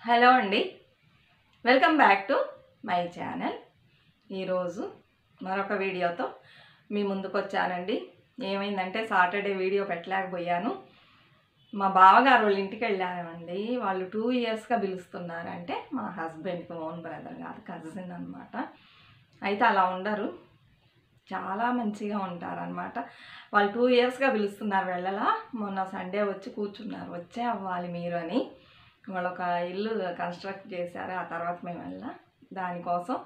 Hello అండి, welcome back to my channel. ఈరోజు మరొక వీడియోతో మీ ముందుకు వచ్చానండి. ఏమైందంటే సాటర్డే వీడియో పెట్టలేకపోయాను. మా బావగారు వాళ్ళ ఇంటికి వెళ్ళానండి. వాళ్ళు 2 ఇయర్స్గా పిలుస్తున్నారంటే మా హస్బెండ్కి ఓన్ బ్రదర్ కాదు, కజిన్ అనమాట. అయితే అలా ఉండరు, చాలా మంచిగా ఉంటారనమాట. వాళ్ళు 2 ఇయర్స్గా పిలుస్తున్నారు. వెళ్ళలా, మొన్న సండే వచ్చి కూర్చున్నారు. వచ్చే అవ్వాలి మీరు అని. వాళ్ళు ఒక ఇల్లు కన్స్ట్రక్ట్ చేశారు. ఆ తర్వాత మేము వెళ్ళాం. దానికోసం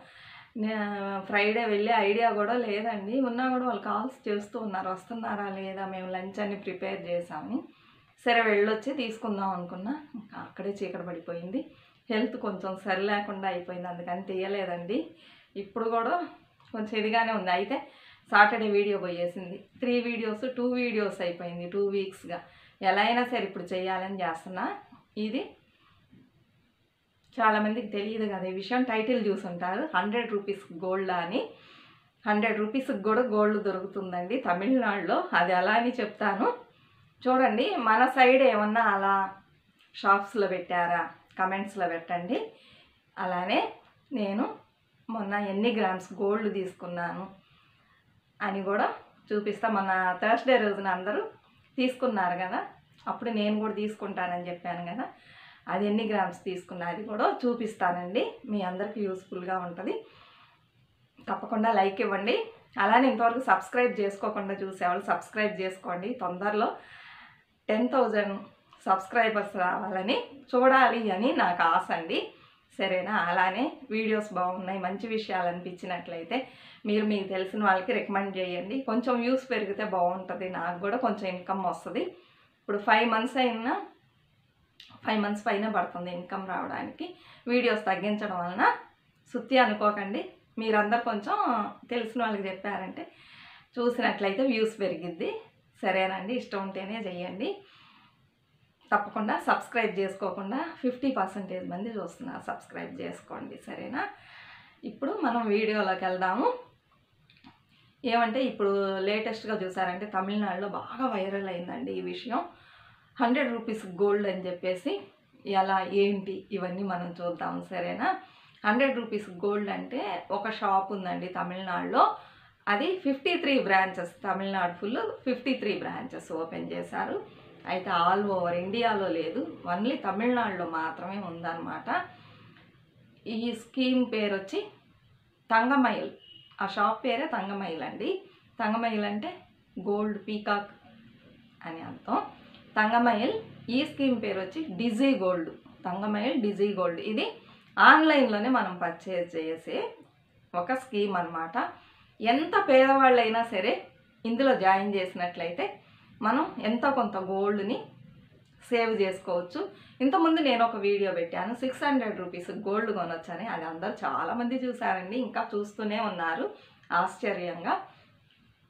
ఫ్రైడే వెళ్ళే ఐడియా కూడా లేదండి. ఉన్నా కూడా వాళ్ళు కాల్స్ చేస్తూ ఉన్నారు, వస్తున్నారా లేదా, మేము లంచ్ అన్ని ప్రిపేర్ చేసామని. సరే వెళ్ళొచ్చి తీసుకుందాం అనుకున్నా. అక్కడే చీకటి పడిపోయింది. హెల్త్ కొంచెం సరి లేకుండా అయిపోయింది, అందుకని తీయలేదండి. ఇప్పుడు కూడా కొంచెం ఇదిగానే ఉంది. అయితే సాటర్డే వీడియో పోయేసింది. 3 వీడియోస్ 2 వీడియోస్ అయిపోయింది 2 వీక్స్గా. ఎలా అయినా సరే ఇప్పుడు చేయాలని చేస్తున్నా. ఇది చాలామందికి తెలియదు కదా ఈ విషయం. టైటిల్ చూసుంటారు, 100 రూపీస్ గోల్డ్ అని. 100 రూపీస్కి కూడా గోల్డ్ దొరుకుతుందండి తమిళనాడులో. అది ఎలా అని చెప్తాను చూడండి. మన సైడ్ ఏమన్నా అలా షాప్స్లో పెట్టారా, కమెంట్స్లో పెట్టండి. అలానే నేను మొన్న ఎన్ని గ్రామ్స్ గోల్డ్ తీసుకున్నాను అని కూడా చూపిస్తా. మొన్న థర్స్డే రోజున అందరూ తీసుకున్నారు కదా, అప్పుడు నేను కూడా తీసుకుంటానని చెప్పాను కదా, అది ఎన్ని గ్రామ్స్ తీసుకున్నా అది కూడా చూపిస్తానండి. మీ అందరికీ యూస్ఫుల్గా ఉంటుంది. తప్పకుండా లైక్ ఇవ్వండి. అలానే ఇంతవరకు సబ్స్క్రైబ్ చేసుకోకుండా చూసేవాళ్ళు సబ్స్క్రైబ్ చేసుకోండి. తొందరలో 10,000 సబ్స్క్రైబర్స్ రావాలని, చూడాలి అని నాకు ఆశ అండి. సరేనా? అలానే వీడియోస్ బాగున్నాయి, మంచి విషయాలు అనిపించినట్లయితే మీరు మీకు తెలిసిన వాళ్ళకి రికమెండ్ చేయండి. కొంచెం వ్యూస్ పెరిగితే బాగుంటుంది, నాకు కూడా కొంచెం ఇన్కమ్ వస్తుంది. ఇప్పుడు 5 మంత్స్ పైన పడుతుంది ఇన్కమ్ రావడానికి. వీడియోస్ తగ్గించడం వలన సుత్తి అనుకోకండి. మీరందరూ కొంచెం తెలిసిన వాళ్ళకి చెప్పారంటే చూసినట్లయితే వ్యూస్ పెరిగిద్ది. సరేనండి, ఇష్టం ఉంటేనే చెయ్యండి. తప్పకుండా సబ్స్క్రైబ్ చేసుకోకుండా 50% మంది చూస్తున్నారు, సబ్స్క్రైబ్ చేసుకోండి. సరేనా? ఇప్పుడు మనం వీడియోలోకి వెళ్దాము. ఏమంటే ఇప్పుడు లేటెస్ట్గా చూసారంటే తమిళనాడులో బాగా వైరల్ అయిందండి ఈ విషయం. 100 రూపీస్ గోల్డ్ అని చెప్పేసి ఎలా ఏంటి ఇవన్నీ మనం చూద్దాం. సరేనా? 100 రూపీస్ గోల్డ్ అంటే ఒక షాప్ ఉందండి తమిళనాడులో. అది 53 branches, Tamil Nadu full 53 branches open చేశారు. అయితే ఆల్ ఓవర్ ఇండియాలో లేదు, ఓన్లీ తమిళనాడులో మాత్రమే ఉందన్నమాట. ఈ స్కీమ్ పేరు వచ్చి తంగమయిల్. ఆ షాప్ పేరే తంగమయిల్ అండి. తంగమయిల్ అంటే గోల్డ్ పీకాక్ అని అర్థం. తంగమయిల్. ఈ స్కీమ్ పేరు వచ్చి డిజీ గోల్డ్. తంగమయిల్ డిజీ గోల్డ్. ఇది ఆన్లైన్లోనే మనం పర్చేజ్ చేసే ఒక స్కీమ్ అన్నమాట. ఎంత పేదవాళ్ళైనా సరే ఇందులో జాయిన్ చేసినట్లయితే మనం ఎంతో కొంత గోల్డ్ని సేవ్ చేసుకోవచ్చు. ఇంతకుముందు నేను ఒక వీడియో పెట్టాను, 600 రూపీస్ గోల్డ్ కొనొచ్చని. అది అందరూ చాలామంది చూసారండి, ఇంకా చూస్తూనే ఉన్నారు ఆశ్చర్యంగా.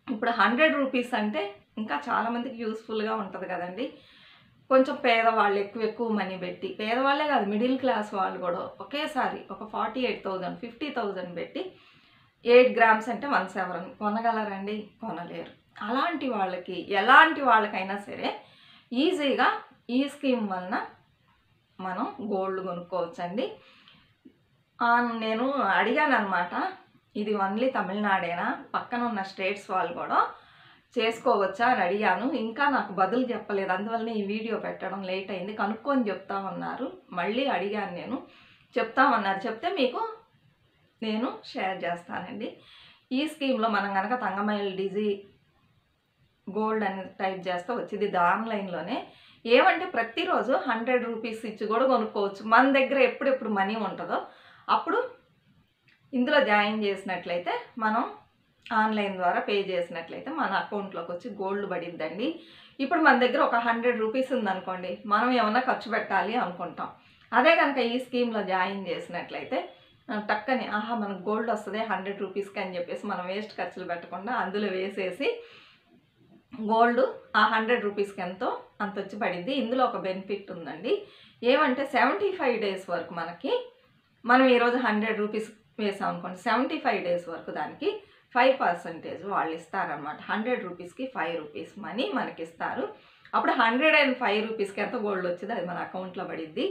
ఇప్పుడు 100 రూపీస్ అంటే ఇంకా చాలామందికి యూస్ఫుల్గా ఉంటుంది కదండి. కొంచెం పేదవాళ్ళు ఎక్కువ మనీ పెట్టి, పేదవాళ్ళే కాదు మిడిల్ క్లాస్ వాళ్ళు కూడా ఒకేసారి ఒక 48,000 50,000 పెట్టి 8 గ్రామ్స్ అంటే 1/7 కొనగలరండి? కొనలేరు. అలాంటి వాళ్ళకి, ఎలాంటి వాళ్ళకైనా సరే ఈజీగా ఈ స్కీమ్ వలన మనం గోల్డ్ కొనుక్కోవచ్చండి. నేను అడిగాను అనమాట, ఇది ఓన్లీ తమిళనాడేనా, పక్కన ఉన్న స్టేట్స్ వాళ్ళు కూడా చేసుకోవచ్చా అని అడిగాను. ఇంకా నాకు బదులు చెప్పలేదు, అందువల్లనే ఈ వీడియో పెట్టడం లేట్ అయింది. కనుక్కొని చెప్తామన్నారు. మళ్ళీ అడిగాను నేను, చెప్తామన్నారు. చెప్తే మీకు నేను షేర్ చేస్తానండి. ఈ స్కీమ్లో మనం కనుక తంగమయిల్ డిజీ గోల్డ్ అని టైప్ చేస్తే వచ్చింది. ఇది ఆన్లైన్లోనే. ఏమంటే ప్రతిరోజు 100 రూపీస్ ఇచ్చి కూడా కొనుక్కోవచ్చు. మన దగ్గర ఎప్పుడెప్పుడు మనీ ఉంటుందో అప్పుడు ఇందులో జాయిన్ చేసినట్లయితే, మనం ఆన్లైన్ ద్వారా పే చేసినట్లయితే మన అకౌంట్లోకి వచ్చి గోల్డ్ పడిద్దండి. ఇప్పుడు మన దగ్గర ఒక 100 రూపీస్ ఉందనుకోండి, మనం ఏమన్నా ఖర్చు పెట్టాలి అనుకుంటాం. అదే కనుక ఈ స్కీమ్లో జాయిన్ చేసినట్లయితే టక్కని మనకు గోల్డ్ వస్తుంది 100 రూపీస్కి అని చెప్పేసి మనం వేస్ట్ ఖర్చులు పెట్టకుండా అందులో వేసేసి గోల్డ్ ఆ 100 రూపీస్కి ఎంతో అంత వచ్చి పడింది. ఇందులో ఒక బెనిఫిట్ ఉందండి. ఏమంటే 75 డేస్ వరకు మనం ఈరోజు 100 రూపీస్ వేసాం అనుకోండి, 75 డేస్ వరకు దానికి 5% వాళ్ళు ఇస్తారనమాట. 100 రూపీస్కి 5 రూపీస్ మనీ మనకి ఇస్తారు. అప్పుడు 105 రూపీస్కి ఎంత గోల్డ్ వచ్చిందో అది మన అకౌంట్లో పడిద్ది.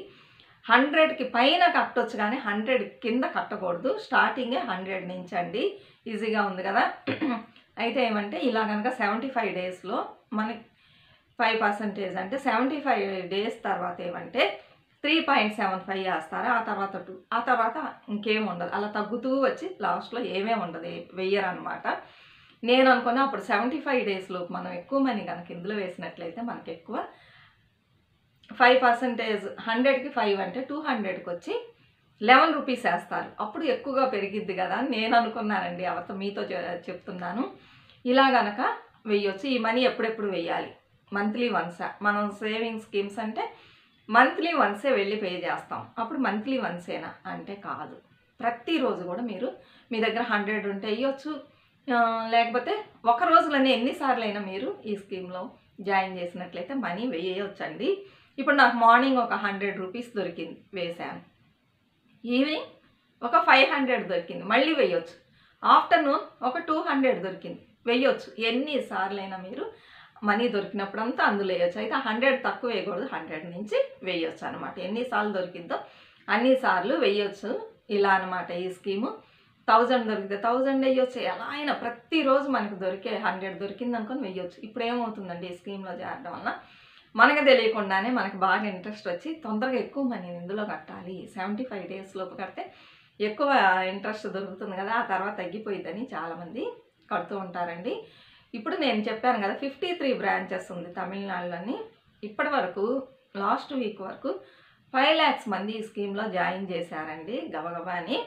100కి పైన కట్టొచ్చు కానీ 100 కింద కట్టకూడదు. స్టార్టింగే 100 నుంచి అండి. ఈజీగా ఉంది కదా. అయితే ఏమంటే ఇలా కనుక 75 డేస్లో మనకి 5% అంటే 75 డేస్ తర్వాత ఏమంటే 3.75 వేస్తారు. ఆ తర్వాత ఇంకేం ఉండదు. అలా తగ్గుతూ వచ్చి లాస్ట్లో ఏమేమి ఉండదు, వెయ్యరనమాట. నేను అనుకున్నా అప్పుడు 75 డేస్లో మనం ఎక్కువ మనీ కనుక ఇందులో వేసినట్లయితే మనకి ఎక్కువ 5%, 100కి 5 అంటే 200కి వచ్చి 11 రూపీస్ వేస్తారు. అప్పుడు ఎక్కువగా పెరిగిద్ది కదా అని నేను అనుకున్నానండి. అవతో మీతో చెప్తున్నాను. ఇలా గనక వెయ్యొచ్చు. ఈ మనీ ఎప్పుడెప్పుడు వెయ్యాలి? మంత్లీ వన్సా? మనం సేవింగ్ స్కీమ్స్ అంటే మంత్లీ వన్సే వెళ్ళి పే చేస్తాం. అప్పుడు మంత్లీ వన్సేనా అంటే కాదు. ప్రతిరోజు కూడా మీరు మీ దగ్గర 100 ఉంటే వెయ్యొచ్చు. లేకపోతే ఒక రోజులోనే ఎన్నిసార్లు అయినా మీరు ఈ స్కీమ్లో జాయిన్ చేసినట్లయితే మనీ వేయొచ్చండి. ఇప్పుడు నాకు మార్నింగ్ ఒక 100 రూపీస్ దొరికింది, వేసాను. ఈవినింగ్ ఒక 500 దొరికింది, మళ్ళీ వేయొచ్చు. ఆఫ్టర్నూన్ ఒక 200 దొరికింది, వేయొచ్చు. ఎన్నిసార్లు అయినా మీరు మనీ దొరికినప్పుడంతా అందులో వేయొచ్చు. అయితే 100 తక్కువ వేయకూడదు, 100 నుంచి వేయొచ్చు అనమాట. ఎన్నిసార్లు దొరికిందో అన్నిసార్లు వేయొచ్చు. ఇలా అనమాట ఈ స్కీము. 1000 దొరికితే 1000 వేయొచ్చు. ఎలా అయినా ప్రతిరోజు మనకు 100 దొరికింది అనుకొని వేయొచ్చు. ఇప్పుడు ఏమవుతుందండి, ఈ స్కీమ్లో చేరడం వల్ల మనకు తెలియకుండానే మనకు బాగా ఇంట్రెస్ట్ వచ్చి తొందరగా ఎక్కువ మనీ ఇందులో కట్టాలి. 75 డేస్ లోపు కడితే ఎక్కువ ఇంట్రెస్ట్ దొరుకుతుంది కదా, ఆ తర్వాత తగ్గిపోయిద్దని చాలామంది కడుతూ ఉంటారండి. ఇప్పుడు నేను చెప్పాను కదా 53 బ్రాంచెస్ ఉంది తమిళనాడులోని. ఇప్పటి వరకు లాస్ట్ వీక్ వరకు 5 lakhs మంది ఈ స్కీమ్లో జాయిన్ చేశారండి గబగబాని.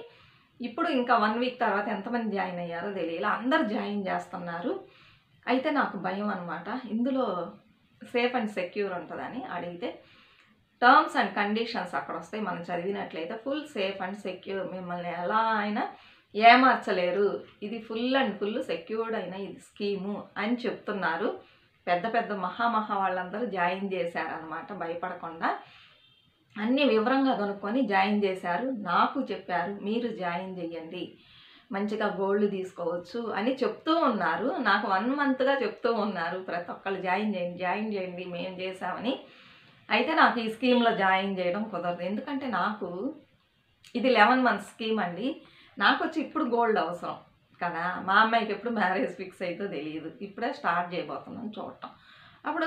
ఇప్పుడు ఇంకా 1 వీక్ తర్వాత ఎంతమంది జాయిన్ అయ్యారో తెలియదు. అందరు జాయిన్ చేస్తున్నారు. అయితే నాకు భయం అనమాట. ఇందులో సేఫ్ అండ్ సెక్యూర్ ఉంటుందని అడిగితే టర్మ్స్ అండ్ కండిషన్స్ అక్కడ వస్తాయి. మనం చదివినట్లయితే ఫుల్ సేఫ్ అండ్ సెక్యూర్, మిమ్మల్ని ఎలా అయినా ఏమార్చలేరు, ఇది ఫుల్ అండ్ ఫుల్ సెక్యూర్డ్ అయిన ఇది స్కీము అని చెప్తున్నారు. పెద్ద పెద్ద మహా వాళ్ళందరూ జాయిన్ చేశారనమాట. భయపడకుండా అన్ని వివరంగా కనుక్కొని జాయిన్ చేశారు. నాకు చెప్పారు మీరు జాయిన్ చేయండి, మంచిగా గోల్డ్ తీసుకోవచ్చు అని చెప్తూ ఉన్నారు. నాకు 1 మంత్గా చెప్తూ ఉన్నారు ప్రతి ఒక్కళ్ళు జాయిన్ చేయండి మేము చేసామని. అయితే నాకు ఈ స్కీమ్లో జాయిన్ చేయడం కుదరదు. ఎందుకంటే నాకు ఇది 11 months స్కీమ్ అండి. నాకు వచ్చి ఇప్పుడు గోల్డ్ అవసరం కదా. మా అమ్మాయికి ఎప్పుడు మ్యారేజ్ ఫిక్స్ అయితే తెలియదు, ఇప్పుడే స్టార్ట్ చేయబోతున్నాను చూడటం. అప్పుడు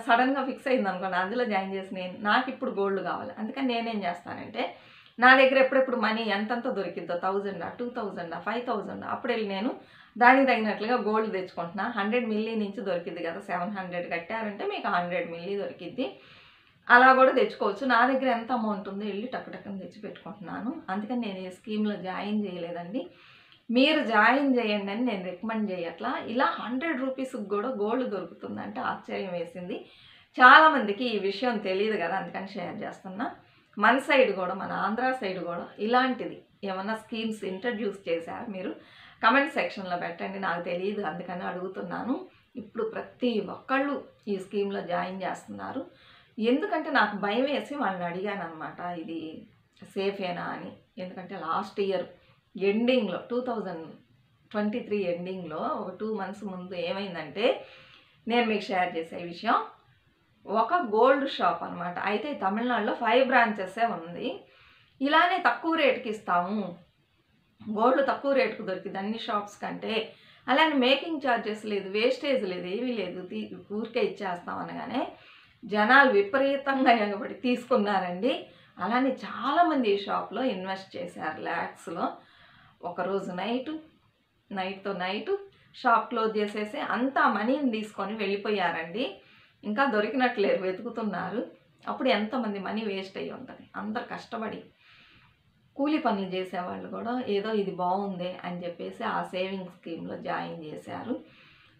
సడన్గా ఫిక్స్ అయింది అనుకోండి, అందులో జాయిన్ చేసి నాకు ఇప్పుడు గోల్డ్ కావాలి. అందుకని నేనేం చేస్తానంటే నా దగ్గర ఎప్పుడెప్పుడు మనీ ఎంతంత దొరికిద్దో 1000, 2000, 5000 అప్పుడు వెళ్ళి నేను దానికి తగినట్లుగా గోల్డ్ తెచ్చుకుంటున్నా. 100 మిల్లీ నుంచి దొరికిద్ది కదా, 700 కట్టారంటే మీకు 100 మిల్లీ దొరికిద్ది. అలా కూడా తెచ్చుకోవచ్చు. నా దగ్గర ఎంత అమౌంట్ ఉందో వెళ్ళి టక్కుని తెచ్చి పెట్టుకుంటున్నాను. అందుకని నేను ఈ స్కీమ్లో జాయిన్ చేయలేదండి. మీరు జాయిన్ చేయండి అని నేను రికమెండ్ చేయట్లా. ఇలా 100 రూపీస్కి కూడా గోల్డ్ దొరుకుతుందంటే ఆశ్చర్యం వేసింది. చాలామందికి ఈ విషయం తెలియదు కదా, అందుకని షేర్ చేస్తున్నా. మన సైడ్ కూడా, మన ఆంధ్ర సైడ్ కూడా ఇలాంటిది ఏమన్నా స్కీమ్స్ ఇంట్రడ్యూస్ చేశారు మీరు కమెంట్ సెక్షన్లో పెట్టండి. నాకు తెలియదు, అందుకని అడుగుతున్నాను. ఇప్పుడు ప్రతి ఒక్కళ్ళు ఈ స్కీమ్లో జాయిన్ చేస్తున్నారు. ఎందుకంటే నాకు భయం వేసి వాళ్ళని అడిగాను అనమాట, ఇది సేఫేనా అని. ఎందుకంటే లాస్ట్ ఇయర్ ఎండింగ్లో 2023 ఎండింగ్లో ఒక 2 months ముందు ఏమైందంటే, నేను మీకు షేర్ చేసే విషయం, ఒక గోల్డ్ షాప్ అనమాట. అయితే తమిళనాడులో 5 branches ఉంది. ఇలానే తక్కువ రేటుకి ఇస్తాము, గోల్డ్ తక్కువ రేటుకు దొరికింది అన్ని షాప్స్ కంటే, అలానే మేకింగ్ ఛార్జెస్ లేదు, వేస్టేజ్ లేదు, ఏమీ లేదు, ఊరికే ఇచ్చేస్తాం అనగానే జనాలు విపరీతంగా ఎగబడి తీసుకున్నారండి. అలానే చాలామంది ఈ షాప్లో ఇన్వెస్ట్ చేశారు ల్యాక్స్లో. ఒకరోజు నైట్తో నైట్ షాప్ క్లోజ్ చేసేసి అంతా మనీని తీసుకొని వెళ్ళిపోయారండి. ఇంకా దొరికినట్లేరు, వెతుకుతున్నారు. అప్పుడు ఎంతమంది మనీ వేస్ట్ అయ్యి ఉంటుంది. అందరు కష్టపడి కూలి పనులు చేసేవాళ్ళు కూడా ఏదో ఇది బాగుంది అని చెప్పేసి ఆ సేవింగ్ స్కీమ్లో జాయిన్ చేశారు.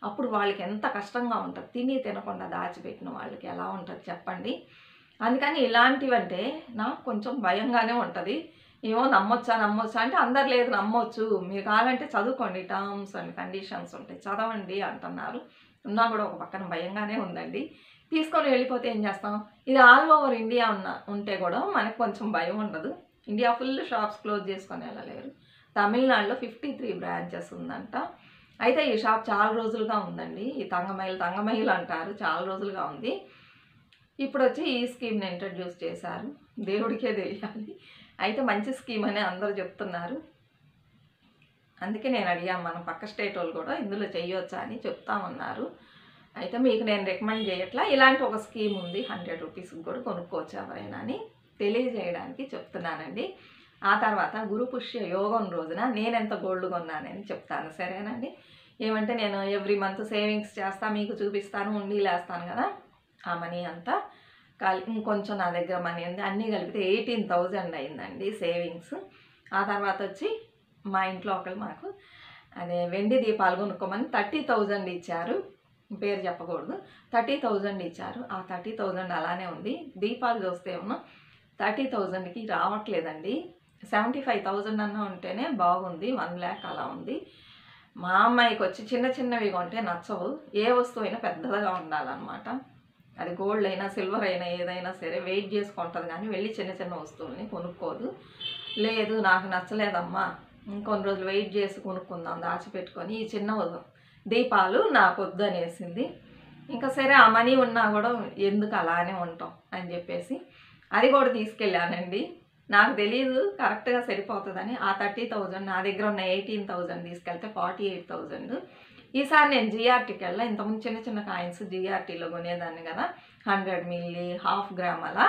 అప్పుడు వాళ్ళకి ఎంత కష్టంగా ఉంటుంది, తిని తినకుండా దాచిపెట్టిన వాళ్ళకి ఎలా ఉంటుంది చెప్పండి. అందుకని ఇలాంటివంటే నాకు కొంచెం భయంగానే ఉంటుంది. ఏమో నమ్మొచ్చా అంటే అందరు లేదు నమ్మొచ్చు, మీరు కావాలంటే చదువుకోండి, టర్మ్స్ అండ్ కండిషన్స్ ఉంటాయి చదవండి అంటున్నారు. ఉన్నా కూడా ఒక పక్కన భయంగానే ఉందండి. తీసుకొని వెళ్ళిపోతే ఏం చేస్తాం? ఇది ఆల్ ఓవర్ ఇండియా ఉంటే కూడా మనకు కొంచెం భయం ఉండదు. ఇండియా ఫుల్ షాప్స్ క్లోజ్ చేసుకొని వెళ్ళలేరు. తమిళనాడులో 53 branches ఉందంట. అయితే ఈ షాప్ చాలా రోజులుగా ఉందండి. ఈ తంగమైలు అంటారు, చాలా రోజులుగా ఉంది. ఇప్పుడు వచ్చి ఈ స్కీమ్ని ఇంట్రడ్యూస్ చేశారు, దేవుడికే తెలియాలి. అయితే మంచి స్కీమ్ అని అందరూ చెప్తున్నారు. అందుకే నేను అడిగాను, మన పక్క స్టేట్ వాళ్ళు కూడా ఇందులో చేయొచ్చా అని చెప్తామన్నారు. అయితే మీకు నేను రికమెండ్ చేయట్లా, ఇలాంటి ఒక స్కీమ్ ఉంది 100 రూపీస్కి కూడా కొనుక్కోవచ్చు ఎవరైనా అని తెలియజేయడానికి చెప్తున్నానండి. ఆ తర్వాత గురు పుష్య యోగం రోజున నేను ఎంత గోల్డ్ కొన్నానని చెప్తాను, సరేనండి. ఏమంటే నేను ఎవ్రీ మంత్ సేవింగ్స్ చేస్తా, మీకు చూపిస్తాను, ఉండీలు వేస్తాను కదా, ఆ మనీ అంతా ఇంకొంచెం నా దగ్గర మనీ ఉంది, అన్నీ కలిపితే 18,000 అయిందండి సేవింగ్స్. ఆ తర్వాత వచ్చి మా ఇంట్లో ఒకళ్ళు మాకు అదే వెండి దీపాలు కొనుక్కోమని 30,000 ఇచ్చారు, పేరు చెప్పకూడదు, 30,000 ఇచ్చారు. ఆ 30,000 అలానే ఉంది. దీపాలు చూస్తే ఉన్న 30,000కి రావట్లేదండి, 75,000 అన్నా ఉంటేనే బాగుంది, 1 lakh అలా ఉంది. మా అమ్మాయికి వచ్చి చిన్న చిన్నవి కొంటే నచ్చవు, ఏ వస్తువు అయినా పెద్దదిగా ఉండాలన్నమాట. అది గోల్డ్ అయినా సిల్వర్ అయినా ఏదైనా సరే వెయిట్ చేసుకుంటుంది, కానీ వెళ్ళి చిన్న చిన్న వస్తువుల్ని కొనుక్కోదు. లేదు నాకు నచ్చలేదమ్మా, ఇంకొన్ని రోజులు వెయిట్ చేసి కొనుక్కుందాం దాచిపెట్టుకొని, ఈ చిన్న దీపాలు నాకు వద్దు అనేసింది. ఇంకా సరే ఆ మనీ ఉన్నా కూడా ఎందుకు అలానే ఉంటాం అని చెప్పేసి అది కూడా తీసుకెళ్ళానండి. నాకు తెలియదు కరెక్ట్గా సరిపోతుందని. ఆ 30,000 నా దగ్గర ఉన్న 18,000 తీసుకెళ్తే 48,000. ఈసారి నేను జిఆర్టీకి వెళ్ళా, ఇంతకుముందు చిన్న చిన్న కాయిన్స్ జిఆర్టీలో కొనేదాన్ని కదా, 100 మిల్లీ 1/2 గ్రామ్ అలా.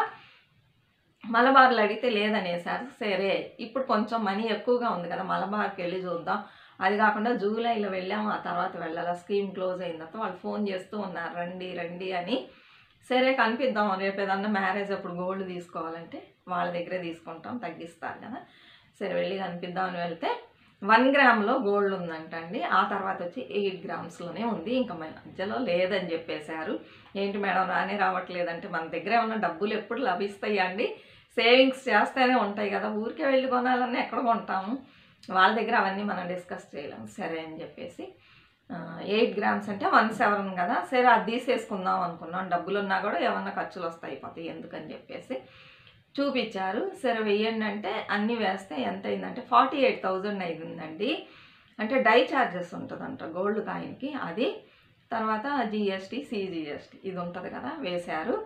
మలబార్లు అడిగితే లేదనేసారు. సరే ఇప్పుడు కొంచెం మనీ ఎక్కువగా ఉంది కదా, మలబార్కి వెళ్ళి చూద్దాం. అది కాకుండా జూలైలో వెళ్ళాము, ఆ తర్వాత వెళ్ళాల, స్కీమ్ క్లోజ్ అయిన తర్వాత వాళ్ళు ఫోన్ చేస్తూ ఉన్నారు రండి రండి అని. సరే కనిపిద్దాం, రేపు ఏదన్నా మ్యారేజ్ అప్పుడు గోల్డ్ తీసుకోవాలంటే వాళ్ళ దగ్గరే తీసుకుంటాం, తగ్గిస్తారు కదా, సరే వెళ్ళి కనిపిద్దామని వెళ్తే 1 గ్రామ్లో గోల్డ్ ఉందంట అండి. ఆ తర్వాత వచ్చి 8 గ్రామ్స్లోనే ఉంది, ఇంకా మధ్యలో లేదని చెప్పేశారు. ఏంటి మేడం రానే రావట్లేదంటే, మన దగ్గర ఏమన్నా డబ్బులు ఎప్పుడు లభిస్తాయా అండి, సేవింగ్స్ చేస్తేనే ఉంటాయి కదా, ఊరికే వెళ్ళి కొనాలన్నా ఎక్కడ కొంటాము, వాళ్ళ దగ్గర అవన్నీ మనం డిస్కస్ చేయలేము. సరే అని చెప్పేసి 8 గ్రామ్స్ అంటే 1/7 కదా, సరే అది తీసేసుకుందాం అనుకున్నాం, డబ్బులు ఉన్నా కూడా ఏమన్నా ఖర్చులు వస్తాయి అయిపోతాయి ఎందుకని చెప్పేసి చూపించారు. సరే వెయ్యండి అంటే అన్నీ వేస్తే ఎంత అయిందంటే 48,000 అయిందండి. అంటే డై ఛార్జెస్ ఉంటుందంట గోల్డ్ కాయిన్కి, అది తర్వాత జిఎస్టీ సిజిఎస్టీ ఇది ఉంటుంది కదా వేశారు.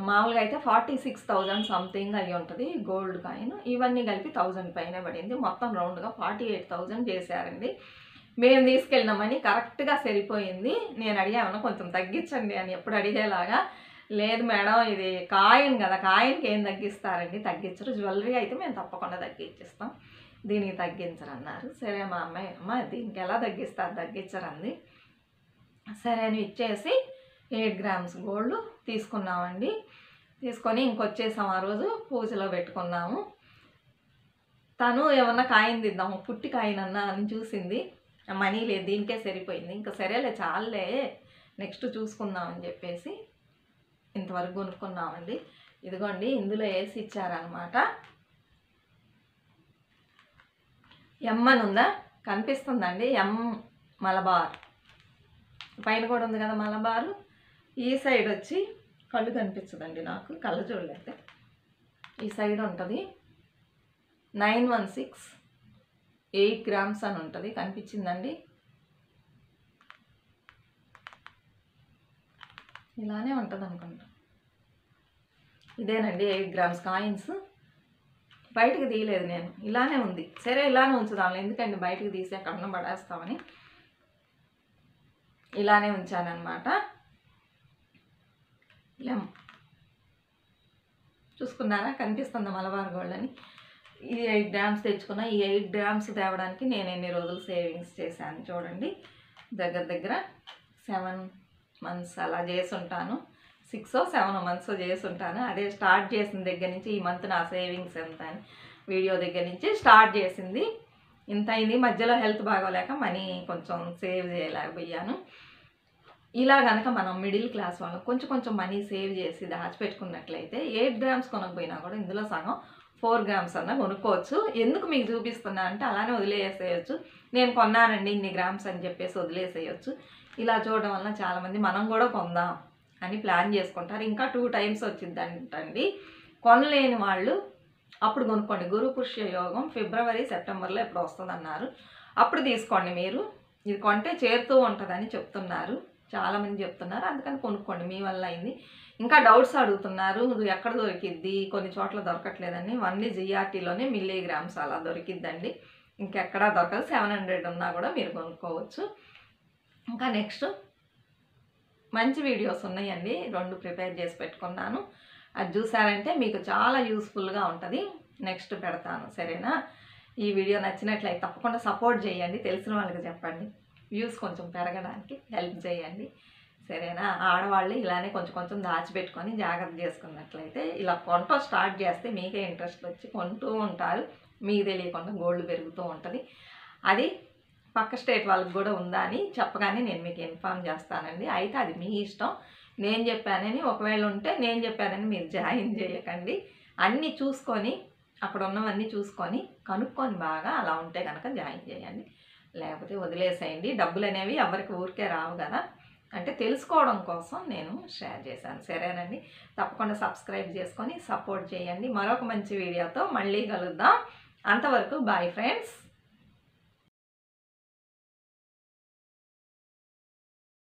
మామూలుగా అయితే 46,000 సంథింగ్ అయ్యి ఉంటుంది గోల్డ్ కాయిన్, ఇవన్నీ కలిపి 1,000 పైన పడింది. మొత్తం రౌండ్గా 48,000 చేశారండి. మేము తీసుకెళ్ళినామని కరెక్ట్గా సరిపోయింది. నేను అడిగామన్నా కొంచెం తగ్గించండి అని, ఎప్పుడు అడిగేలాగా. లేదు మేడం ఇది కాయిన్ కదా, కాయిన్కి ఏం తగ్గిస్తారండి, తగ్గించరు, జ్యువెలరీ అయితే మేము తప్పకుండా తగ్గించిస్తాం, దీనికి తగ్గించరు అన్నారు. సరే మా అమ్మాయి అమ్మ దీనికి ఎలా తగ్గిస్తారు, తగ్గించరు అంది. సరే అని ఇచ్చేసి 8 గ్రామ్స్ గోల్డ్ తీసుకున్నామండి. తీసుకొని ఇంకొచ్చేసాం, ఆ రోజు పూజలో పెట్టుకున్నాము. తను ఏమన్నా కాయిన్ తిద్దాము, పుట్టి కాయిన్ అన్నా అని చూసింది, మనీ లేదు దీనికే సరిపోయింది. ఇంకా సరేలే చాలే నెక్స్ట్ చూసుకుందామని చెప్పేసి ఇంతవరకు కొనుక్కున్నామండి. ఇదిగోండి ఇందులో వేసి ఇచ్చారనమాట. ఎమ్ అని ఉందా, కనిపిస్తుందండి, ఎమ్ మలబార్ పైన కూడా ఉంది కదా మలబారు. ఈ సైడ్ వచ్చి కళ్ళు కనిపించదండి నాకు, కళ్ళజోళ్ళు అయితే ఈ సైడ్ ఉంటుంది 916 8 గ్రామ్స్ అని ఉంటుంది, కనిపించిందండి. ఇలానే ఉంటుంది అనుకుంటా, ఇదేనండి 8 గ్రామ్స్ కాయిన్స్. బయటకు తీయలేదు నేను, ఇలానే ఉంది. సరే ఇలానే ఉంచుదాం, ఎందుకండి బయటకు తీసి ఎక్కడన్నా పడేస్తామని ఇలానే ఉంచానన్నమాట. చూసుకున్నారా, కనిపిస్తుంది మలబార్ గోల్డ్ అని. ఈ 8 గ్రామ్స్ తెచ్చుకున్నా. ఈ 8 గ్రామ్స్ తేవడానికి నేను ఎన్ని రోజులు సేవింగ్స్ చేశాను చూడండి, దగ్గర దగ్గర 7 months అలా చేసి ఉంటాను, 6 or 7 months చేసి ఉంటాను. అదే స్టార్ట్ చేసిన దగ్గర నుంచి ఈ మంత్ నా సేవింగ్స్ ఎంత అని వీడియో దగ్గర నుంచి స్టార్ట్ చేసింది. ఇంత అయింది. మధ్యలో హెల్త్ బాగోలేక మనీ కొంచెం సేవ్ చేయలేకపోయాను. ఇలా కనుక మనం మిడిల్ క్లాస్ వాళ్ళం కొంచెం కొంచెం మనీ సేవ్ చేసి దాచిపెట్టుకున్నట్లయితే 8 గ్రామ్స్ కొనకపోయినా కూడా ఇందులో సగం 4 గ్రామ్స్ అన్నా కొనుక్కోవచ్చు. ఎందుకు మీకు చూపిస్తున్నా అంటే అలానే వదిలేసేయచ్చు, నేను కొన్నానండి ఇన్ని గ్రామ్స్ అని చెప్పేసి వదిలేసేయచ్చు. ఇలా చూడడం వల్ల చాలామంది మనం కూడా కొందాం అని ప్లాన్ చేసుకుంటారు. ఇంకా 2 times వచ్చిందంటండి. కొనలేని వాళ్ళు అప్పుడు కొనుక్కోండి. గురు పుష్య యోగం ఫిబ్రవరి సెప్టెంబర్లో ఎప్పుడు వస్తుందన్నారు, అప్పుడు తీసుకోండి మీరు. ఇది కొంటే చేరుతూ ఉంటుందని చెప్తున్నారు, చాలామంది చెప్తున్నారు, అందుకని కొనుక్కోండి, మీ వల్ల అయింది. ఇంకా డౌట్స్ అడుగుతున్నారు, ఎక్కడ దొరికిద్ది, కొన్ని చోట్ల దొరకట్లేదని. ఓన్లీ జిఆర్టీలోనే మిల్లీగ్రామ్స్ అలా దొరికిద్దండి, ఇంకెక్కడా దొరకదు. 700 ఉన్నా కూడా మీరు కొనుక్కోవచ్చు. ఇంకా నెక్స్ట్ మంచి వీడియోస్ ఉన్నాయండి, 2 ప్రిపేర్ చేసి పెట్టుకున్నాను. అది చూసారంటే మీకు చాలా యూస్ఫుల్గా ఉంటుంది. నెక్స్ట్ పెడతాను, సరేనా? ఈ వీడియో నచ్చినట్లయితే తప్పకుండా సపోర్ట్ చేయండి, తెలిసిన వాళ్ళకి చెప్పండి, వ్యూస్ కొంచెం పెరగడానికి హెల్ప్ చేయండి, సరేనా? ఆడవాళ్ళు ఇలానే కొంచెం కొంచెం దాచిపెట్టుకొని జాగ్రత్త చేసుకున్నట్లయితే ఇలా కొంట స్టార్ట్ చేస్తే మీకే ఇంట్రెస్ట్ వచ్చి కొంటూ ఉంటారు, మీకు తెలియకుండా గోల్డ్ పెరుగుతూ ఉంటుంది. అది పక్క స్టేట్ వాళ్ళకి కూడా ఉందా అని చెప్పగానే నేను మీకు ఇన్ఫార్మ్ చేస్తానండి. అయితే అది మీ ఇష్టం, నేను చెప్పానని ఒకవేళ ఉంటే నేను చెప్పానని మీరు జాయిన్ చేయకండి. అన్నీ చూసుకొని, అక్కడ ఉన్నవన్నీ చూసుకొని కనుక్కొని బాగా అలా ఉంటే కనుక జాయిన్ చేయండి, లేకపోతే వదిలేసేయండి. డబ్బులు అనేవి ఎవరికి ఊరికే రావు కదా, అంటే తెలుసుకోవడం కోసం నేను షేర్ చేశాను, సరేనండి? తప్పకుండా సబ్స్క్రైబ్ చేసుకొని సపోర్ట్ చేయండి. మరొక మంచి వీడియోతో మళ్ళీ కలుద్దాం. అంతవరకు బాయ్ ఫ్రెండ్స్.